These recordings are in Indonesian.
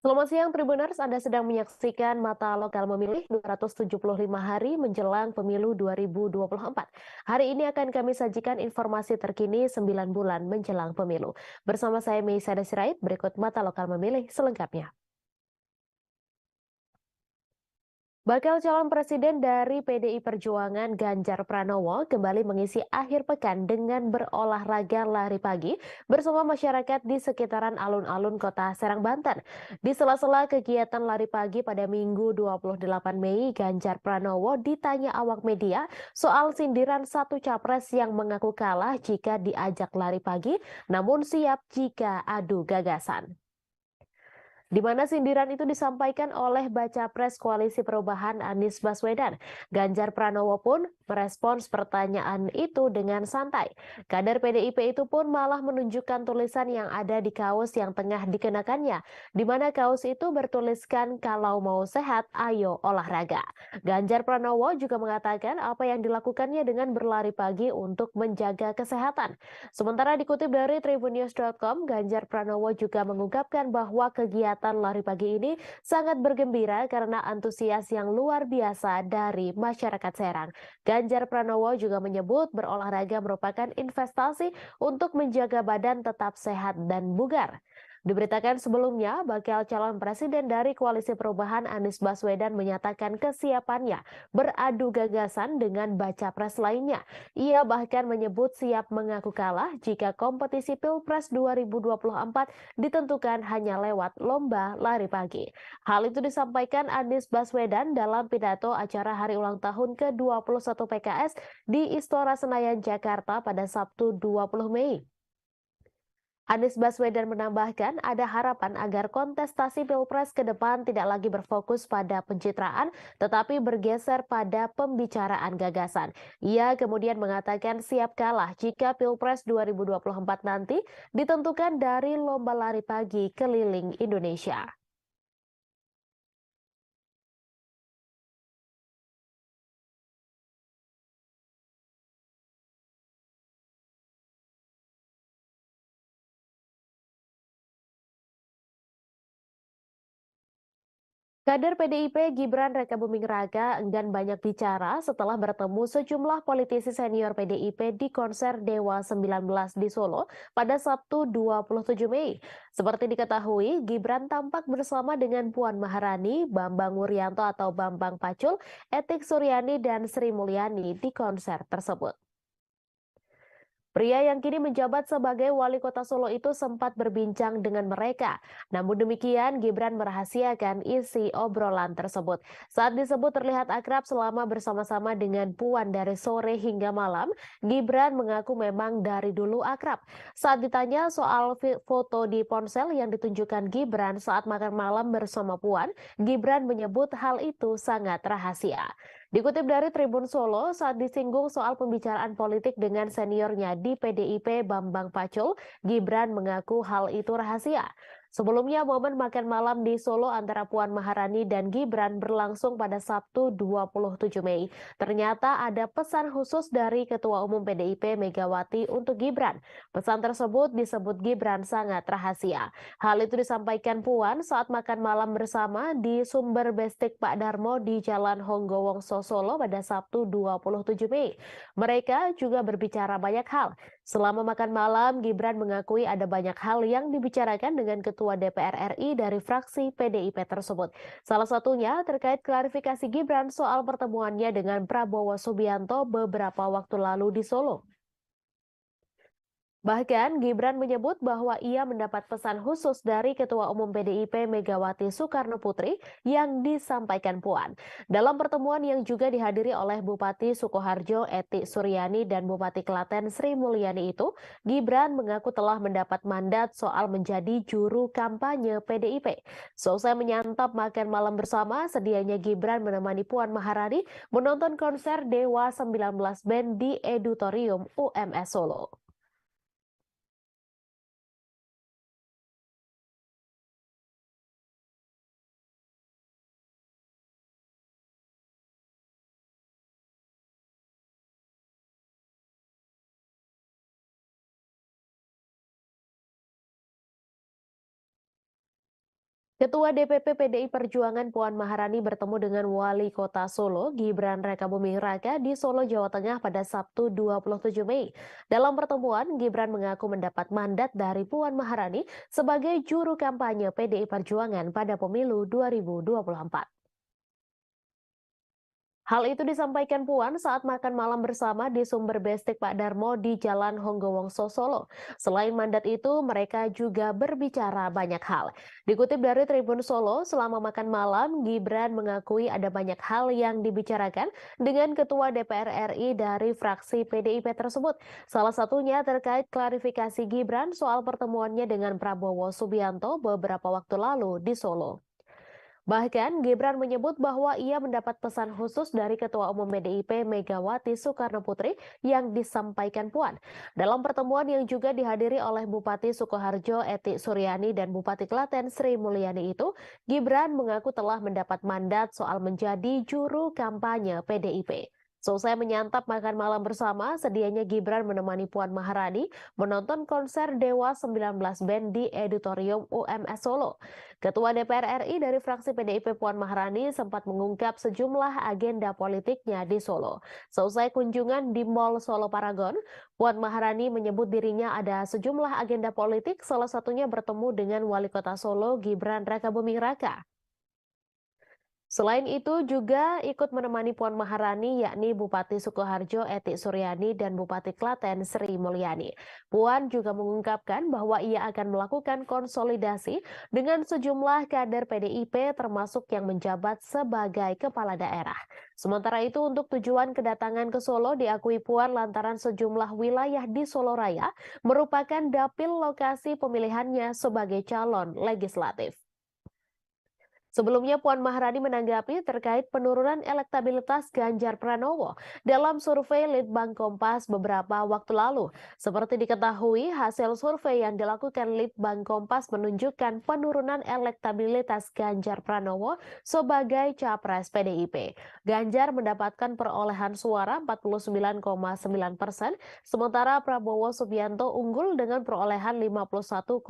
Selamat siang Tribuners, Anda sedang menyaksikan Mata Lokal Memilih 275 hari menjelang pemilu 2024. Hari ini akan kami sajikan informasi terkini 9 bulan menjelang pemilu. Bersama saya Meisa Sirait, berikut Mata Lokal Memilih selengkapnya. Bakal calon presiden dari PDI Perjuangan Ganjar Pranowo kembali mengisi akhir pekan dengan berolahraga lari pagi bersama masyarakat di sekitaran alun-alun kota Serang, Banten. Di sela-sela kegiatan lari pagi pada Minggu 28 Mei, Ganjar Pranowo ditanya awak media soal sindiran satu capres yang mengaku kalah jika diajak lari pagi, namun siap jika adu gagasan. Di mana sindiran itu disampaikan oleh baca pres Koalisi Perubahan Anies Baswedan. Ganjar Pranowo pun merespons pertanyaan itu dengan santai. Kader PDIP itu pun malah menunjukkan tulisan yang ada di kaos yang tengah dikenakannya, di mana kaos itu bertuliskan kalau mau sehat, ayo olahraga. Ganjar Pranowo juga mengatakan apa yang dilakukannya dengan berlari pagi untuk menjaga kesehatan. Sementara dikutip dari tribunnews.com, Ganjar Pranowo juga mengungkapkan bahwa kegiatan lari pagi ini sangat bergembira karena antusias yang luar biasa dari masyarakat Serang. Ganjar Pranowo juga menyebut berolahraga merupakan investasi untuk menjaga badan tetap sehat dan bugar. Diberitakan sebelumnya, bakal calon presiden dari Koalisi Perubahan Anies Baswedan menyatakan kesiapannya beradu gagasan dengan baca pres lainnya. Ia bahkan menyebut siap mengaku kalah jika kompetisi Pilpres 2024 ditentukan hanya lewat lomba lari pagi. Hal itu disampaikan Anies Baswedan dalam pidato acara hari ulang tahun ke-21 PKS di Istora Senayan, Jakarta pada Sabtu 20 Mei. Anies Baswedan menambahkan ada harapan agar kontestasi Pilpres ke depan tidak lagi berfokus pada pencitraan, tetapi bergeser pada pembicaraan gagasan. Ia kemudian mengatakan siap kalah jika Pilpres 2024 nanti ditentukan dari lomba lari pagi keliling Indonesia. Kader PDIP Gibran Rakabuming Raka enggan banyak bicara setelah bertemu sejumlah politisi senior PDIP di konser Dewa 19 di Solo pada Sabtu 27 Mei. Seperti diketahui, Gibran tampak bersama dengan Puan Maharani, Bambang Wuryanto atau Bambang Pacul, Etik Suryani dan Sri Mulyani di konser tersebut. Pria yang kini menjabat sebagai wali kota Solo itu sempat berbincang dengan mereka. Namun demikian, Gibran merahasiakan isi obrolan tersebut. Saat disebut terlihat akrab selama bersama-sama dengan Puan dari sore hingga malam, Gibran mengaku memang dari dulu akrab. Saat ditanya soal foto di ponsel yang ditunjukkan Gibran saat makan malam bersama Puan, Gibran menyebut hal itu sangat rahasia. Dikutip dari Tribun Solo, saat disinggung soal pembicaraan politik dengan seniornya di PDIP Bambang Pacul, Gibran mengaku hal itu rahasia. Sebelumnya, momen makan malam di Solo antara Puan Maharani dan Gibran berlangsung pada Sabtu 27 Mei. Ternyata ada pesan khusus dari Ketua Umum PDIP Megawati untuk Gibran. Pesan tersebut disebut Gibran sangat rahasia. Hal itu disampaikan Puan saat makan malam bersama di Sumber Bestik Pak Darmo di Jalan Honggowongso Solo pada Sabtu 27 Mei. Mereka juga berbicara banyak hal. Selama makan malam, Gibran mengakui ada banyak hal yang dibicarakan dengan Ketua DPR RI dari fraksi PDIP tersebut. Salah satunya terkait klarifikasi Gibran soal pertemuannya dengan Prabowo Subianto beberapa waktu lalu di Solo. Bahkan Gibran menyebut bahwa ia mendapat pesan khusus dari Ketua Umum PDIP Megawati Soekarno Putri yang disampaikan Puan. Dalam pertemuan yang juga dihadiri oleh Bupati Sukoharjo Eti Suryani dan Bupati Klaten Sri Mulyani itu, Gibran mengaku telah mendapat mandat soal menjadi juru kampanye PDIP. Selesai menyantap makan malam bersama, sedianya Gibran menemani Puan Maharani menonton konser Dewa 19 Band di Edutorium UMS Solo. Ketua DPP PDI Perjuangan Puan Maharani bertemu dengan Wali Kota Solo, Gibran Rakabuming Raka di Solo, Jawa Tengah pada Sabtu 27 Mei. Dalam pertemuan, Gibran mengaku mendapat mandat dari Puan Maharani sebagai juru kampanye PDI Perjuangan pada pemilu 2024. Hal itu disampaikan Puan saat makan malam bersama di Sumber Bestik Pak Darmo di Jalan Honggowongso Solo. Selain mandat itu, mereka juga berbicara banyak hal. Dikutip dari Tribun Solo, selama makan malam, Gibran mengakui ada banyak hal yang dibicarakan dengan Ketua DPR RI dari fraksi PDIP tersebut. Salah satunya terkait klarifikasi Gibran soal pertemuannya dengan Prabowo Subianto beberapa waktu lalu di Solo. Bahkan Gibran menyebut bahwa ia mendapat pesan khusus dari Ketua Umum PDIP Megawati Soekarnoputri yang disampaikan Puan. Dalam pertemuan yang juga dihadiri oleh Bupati Sukoharjo Eti Suryani dan Bupati Klaten Sri Mulyani itu, Gibran mengaku telah mendapat mandat soal menjadi juru kampanye PDIP. Selesai menyantap makan malam bersama, sedianya Gibran menemani Puan Maharani menonton konser Dewa 19 Band di Editorium UMS Solo. Ketua DPR RI dari fraksi PDIP Puan Maharani sempat mengungkap sejumlah agenda politiknya di Solo. Selesai kunjungan di Mall Solo Paragon, Puan Maharani menyebut dirinya ada sejumlah agenda politik, salah satunya bertemu dengan Wali Kota Solo Gibran Rakabuming Raka. Selain itu juga ikut menemani Puan Maharani yakni Bupati Sukoharjo Eti Suryani dan Bupati Klaten Sri Mulyani. Puan juga mengungkapkan bahwa ia akan melakukan konsolidasi dengan sejumlah kader PDIP termasuk yang menjabat sebagai kepala daerah. Sementara itu untuk tujuan kedatangan ke Solo diakui Puan lantaran sejumlah wilayah di Solo Raya merupakan dapil lokasi pemilihannya sebagai calon legislatif. Sebelumnya Puan Maharani menanggapi terkait penurunan elektabilitas Ganjar Pranowo dalam survei Litbang Kompas beberapa waktu lalu. Seperti diketahui, hasil survei yang dilakukan Litbang Kompas menunjukkan penurunan elektabilitas Ganjar Pranowo sebagai capres PDIP. Ganjar mendapatkan perolehan suara 49,9%, sementara Prabowo Subianto unggul dengan perolehan 51,1%.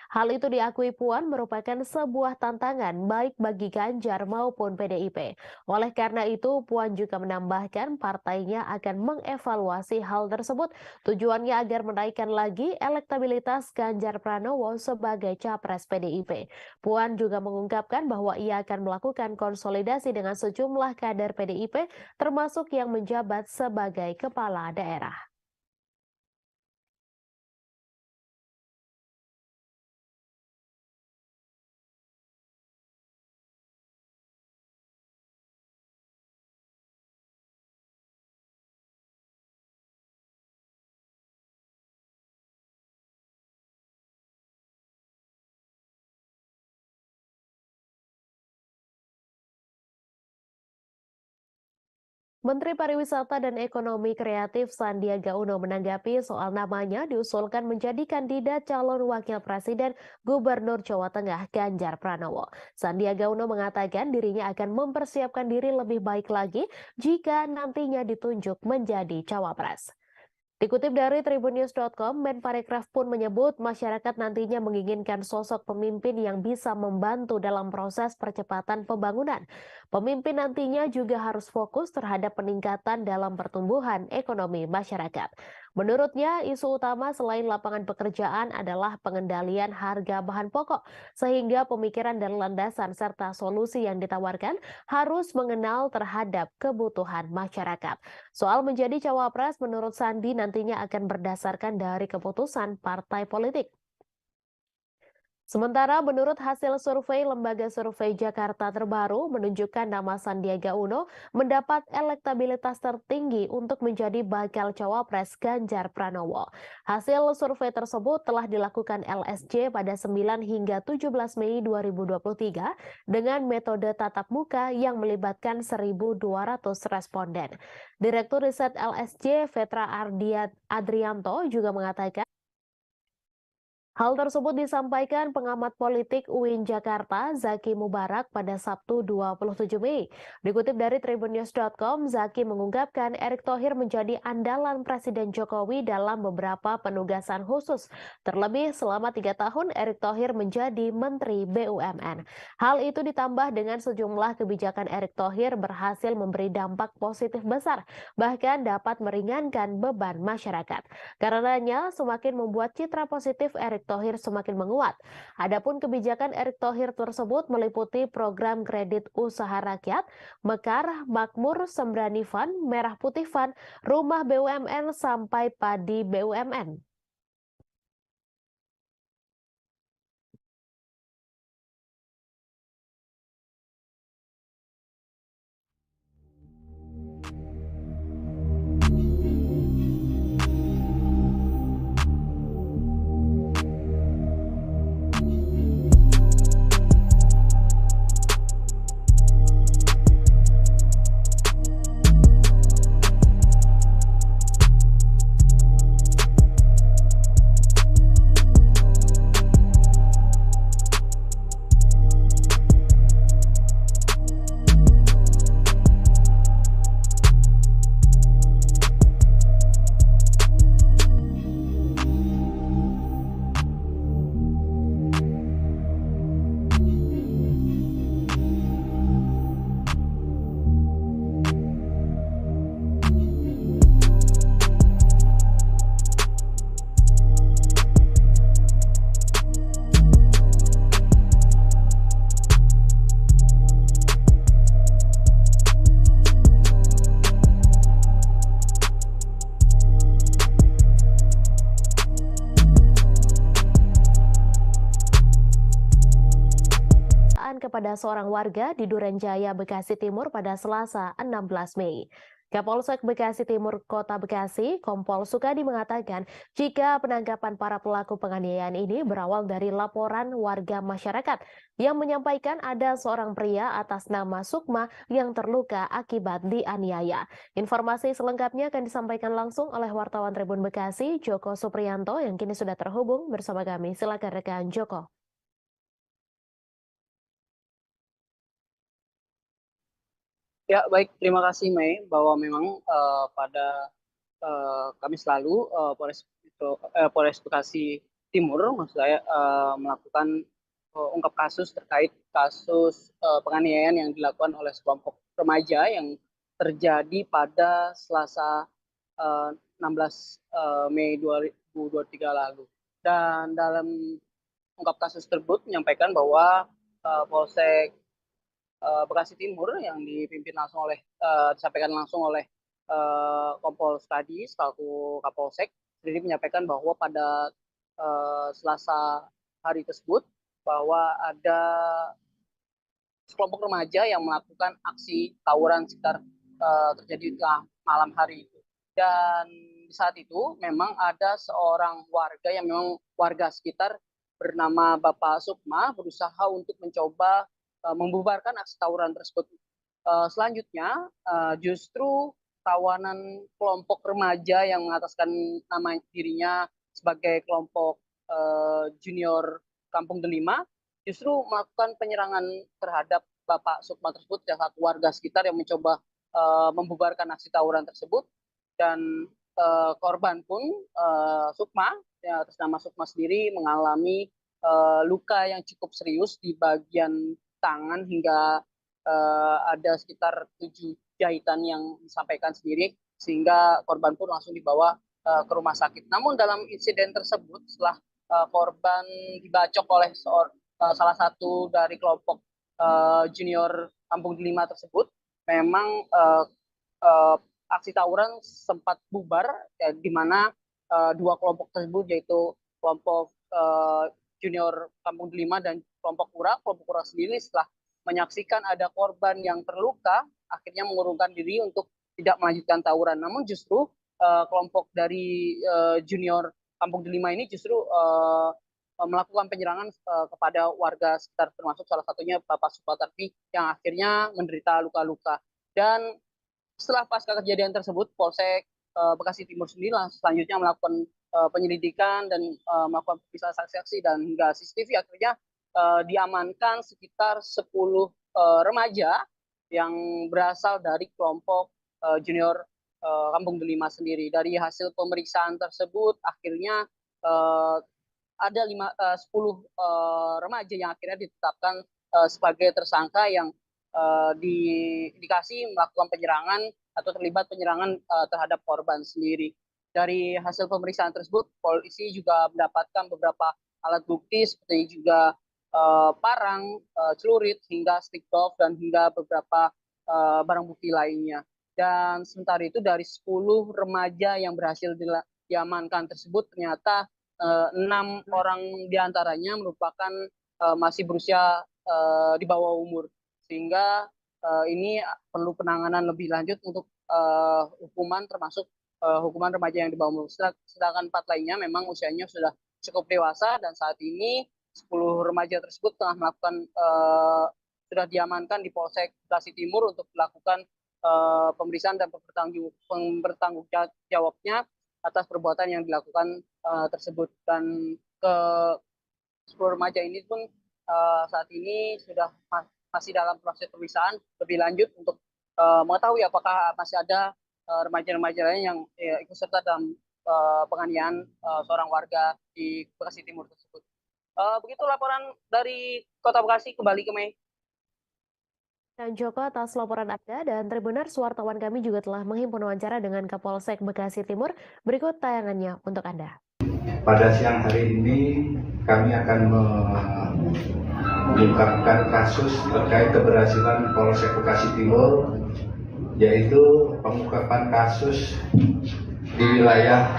Hal itu diakui Puan merupakan sebuah tantangan baik bagi Ganjar maupun PDIP. Oleh karena itu, Puan juga menambahkan partainya akan mengevaluasi hal tersebut. Tujuannya agar menaikkan lagi elektabilitas Ganjar Pranowo sebagai capres PDIP. Puan juga mengungkapkan bahwa ia akan melakukan konsolidasi dengan sejumlah kader PDIP termasuk yang menjabat sebagai kepala daerah. Menteri Pariwisata dan Ekonomi Kreatif Sandiaga Uno menanggapi soal namanya diusulkan menjadi kandidat calon wakil presiden Gubernur Jawa Tengah Ganjar Pranowo. Sandiaga Uno mengatakan dirinya akan mempersiapkan diri lebih baik lagi jika nantinya ditunjuk menjadi cawapres. Dikutip dari tribunnews.com, Menparekraf pun menyebut masyarakat nantinya menginginkan sosok pemimpin yang bisa membantu dalam proses percepatan pembangunan. Pemimpin nantinya juga harus fokus terhadap peningkatan dalam pertumbuhan ekonomi masyarakat. Menurutnya, isu utama selain lapangan pekerjaan adalah pengendalian harga bahan pokok, sehingga pemikiran dan landasan serta solusi yang ditawarkan harus mengenal terhadap kebutuhan masyarakat. Soal menjadi cawapres menurut Sandi nantinya akan berdasarkan dari keputusan partai politik. Sementara menurut hasil survei Lembaga Survei Jakarta terbaru menunjukkan nama Sandiaga Uno mendapat elektabilitas tertinggi untuk menjadi bakal cawapres Ganjar Pranowo. Hasil survei tersebut telah dilakukan LSJ pada 9 hingga 17 Mei 2023 dengan metode tatap muka yang melibatkan 1.200 responden. Direktur Riset LSJ Vetra Adrianto juga mengatakan Hal tersebut disampaikan pengamat politik UIN Jakarta, Zaki Mubarak pada Sabtu 27 Mei. Dikutip dari tribunnews.com, Zaki mengungkapkan Erick Thohir menjadi andalan Presiden Jokowi dalam beberapa penugasan khusus. Terlebih selama 3 tahun, Erick Thohir menjadi Menteri BUMN. Hal itu ditambah dengan sejumlah kebijakan Erick Thohir berhasil memberi dampak positif besar, bahkan dapat meringankan beban masyarakat. Karenanya, semakin membuat citra positif Erick Thohir semakin menguat. Adapun kebijakan Erick Thohir tersebut meliputi program kredit usaha rakyat, Mekar, Makmur, Sembrani Fund, Merah Putih Fund, Rumah BUMN sampai Padi BUMN. Kepada seorang warga di Durenjaya, Bekasi Timur pada Selasa 16 Mei. Kapolsek Bekasi Timur Kota Bekasi, Kompol Sukadi mengatakan jika penangkapan para pelaku penganiayaan ini berawal dari laporan warga masyarakat yang menyampaikan ada seorang pria atas nama Sukma yang terluka akibat dianiaya. Informasi selengkapnya akan disampaikan langsung oleh wartawan Tribun Bekasi, Joko Supriyanto yang kini sudah terhubung bersama kami. Silakan rekan Joko. Ya, baik. Terima kasih, Mei, bahwa memang pada Kamis lalu Polres Bekasi Timur, maksud saya, melakukan ungkap kasus terkait kasus penganiayaan yang dilakukan oleh sekelompok remaja yang terjadi pada Selasa 16 Mei 2023 lalu. Dan dalam ungkap kasus tersebut menyampaikan bahwa Polsek Bekasi Timur yang disampaikan langsung oleh Kompol Stadi selaku Kapolsek sendiri menyampaikan bahwa pada Selasa hari tersebut bahwa ada sekelompok remaja yang melakukan aksi tawuran sekitar terjadi malam hari itu. Dan di saat itu memang ada seorang warga yang memang warga sekitar bernama Bapak Sukma berusaha untuk mencoba membubarkan aksi tawuran tersebut. Selanjutnya justru tawanan kelompok remaja yang mengataskan nama dirinya sebagai kelompok junior Kampung Delima justru melakukan penyerangan terhadap Bapak Sukma tersebut dan satu warga sekitar yang mencoba membubarkan aksi tawuran tersebut. Dan korban pun Sukma, ya, atas nama Sukma sendiri mengalami luka yang cukup serius di bagian tangan hingga ada sekitar 7 jahitan yang disampaikan sendiri sehingga korban pun langsung dibawa ke rumah sakit. Namun dalam insiden tersebut setelah korban dibacok oleh salah satu dari kelompok junior Kampung Delima tersebut, memang aksi tawuran sempat bubar ya, di mana dua kelompok tersebut yaitu kelompok junior Kampung Delima dan kelompok Kura sendiri setelah menyaksikan ada korban yang terluka akhirnya mengurungkan diri untuk tidak melanjutkan tawuran. Namun justru kelompok dari junior Kampung Delima ini justru melakukan penyerangan kepada warga sekitar termasuk salah satunya Bapak Supatarpi yang akhirnya menderita luka-luka. Dan setelah pasca kejadian tersebut, Polsek Bekasi Timur sendiri selanjutnya melakukan penyelidikan dan melakukan pemeriksaan saksi-saksi dan hingga CCTV, akhirnya diamankan sekitar 10 remaja yang berasal dari kelompok junior Kampung Delima sendiri. Dari hasil pemeriksaan tersebut akhirnya ada 10 remaja yang akhirnya ditetapkan sebagai tersangka yang diindikasi melakukan penyerangan atau terlibat penyerangan terhadap korban sendiri. Dari hasil pemeriksaan tersebut, polisi juga mendapatkan beberapa alat bukti seperti juga parang, celurit, hingga stick golf, dan hingga beberapa barang bukti lainnya. Dan sementara itu dari 10 remaja yang berhasil diamankan tersebut, ternyata 6 orang diantaranya merupakan masih berusia di bawah umur. Sehingga ini perlu penanganan lebih lanjut untuk hukuman, termasuk hukuman remaja yang di bawah umur. Sedangkan 4 lainnya memang usianya sudah cukup dewasa, dan saat ini 10 remaja tersebut tengah melakukan sudah diamankan di Polsek Bekasi Timur untuk dilakukan pemeriksaan dan bertanggung-jawabnya atas perbuatan yang dilakukan tersebut. Dan ke 10 remaja ini pun saat ini sudah masih dalam proses pemeriksaan lebih lanjut untuk mengetahui apakah masih ada remaja-remaja lain yang ikut serta dalam penganiayaan seorang warga di Bekasi Timur tersebut. Begitu laporan dari Kota Bekasi, kembali ke Mei. Dan Joko, atas laporan Anda, dan Tribuners, wartawan kami juga telah menghimpun wawancara dengan Kapolsek Bekasi Timur. Berikut tayangannya untuk Anda. Pada siang hari ini kami akan mengungkapkan kasus terkait keberhasilan Polsek Bekasi Timur, yaitu pengungkapan kasus di wilayah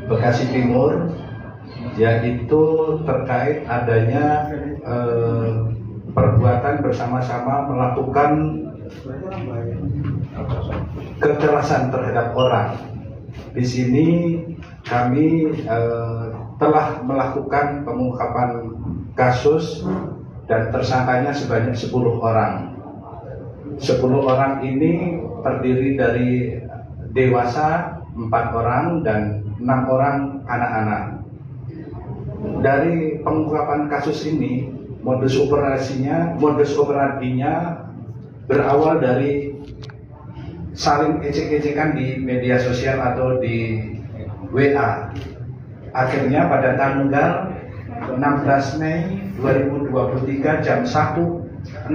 Bekasi Timur, yaitu terkait adanya perbuatan bersama-sama melakukan kekerasan terhadap orang. Di sini kami telah melakukan pengungkapan kasus dan tersangkanya sebanyak 10 orang. 10 orang ini terdiri dari dewasa 4 orang dan 6 orang anak-anak. Dari pengungkapan kasus ini, modus operandinya berawal dari saling ejek-ejekan di media sosial atau di WA. Akhirnya pada tanggal 16 Mei 2023 jam 1.00